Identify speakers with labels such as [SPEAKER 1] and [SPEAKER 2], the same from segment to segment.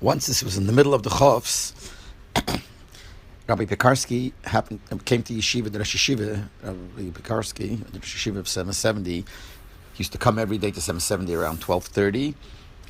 [SPEAKER 1] Once this was in the middle of the Chofs, Rabbi Pikarsky came to yeshiva, the Rosh Yeshiva, Rabbi Pikarsky, the Rosh Yeshiva of 770. He used to come every day to 770 around 12:30,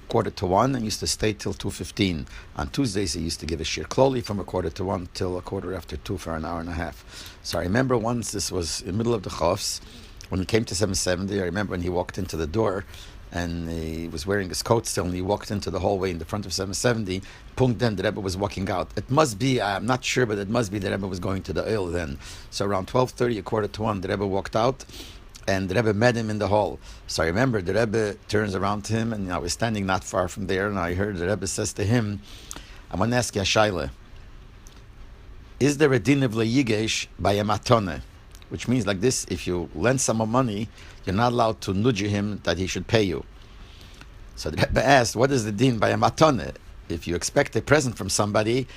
[SPEAKER 1] 1:45, and used to stay till 2:15. On Tuesdays, he used to give a shir kloli from 1:45 till 1:45 for an hour and a half. So I remember once this was in the middle of the Chofs, when he came to 770, I remember when he walked into the door, and he was wearing his coat still, and he walked into the hallway in the front of 770. Punkt then, the Rebbe was walking out. It must be, I'm not sure, but it must be the Rebbe was going to the oil then. So around 12:30, 1:45, the Rebbe walked out, and the Rebbe met him in the hall. So I remember the Rebbe turns around to him, and I was standing not far from there, and I heard the Rebbe says to him, I want to ask you a shaila. Is there a din of leyigesh by a matone? Which means like this: if you lend someone money, you're not allowed to nudge him that he should pay you. So the Rebbe asked, what is the din by a matone? If you expect a present from somebody,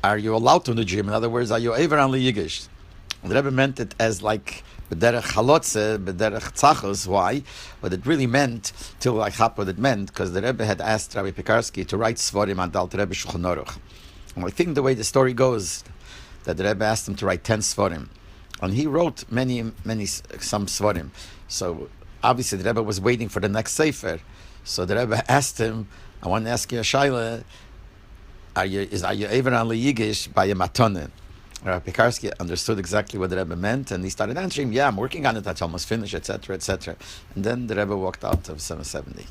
[SPEAKER 1] are you allowed to nudge him? In other words, are you ever on leyigesh? The Rebbe meant it as like b'derech halotze, b'derech tzachos. Why? But it really meant, till I chap what it meant, because the Rebbe had asked Rabbi Pikarsky to write svarim on Dal Rebbe Shulchan Aruch. And I think the way the story goes, that the Rebbe asked him to write 10 svarim. And he wrote some svarim. So obviously the Rebbe was waiting for the next sefer. So the Rebbe asked him, I want to ask you a shaila, are you ever on leyigesh by a matone? Rabbi Pikarsky understood exactly what the Rebbe meant, and he started answering, yeah, I'm working on it, that's almost finished, etc., etc. And then the Rebbe walked out of 770.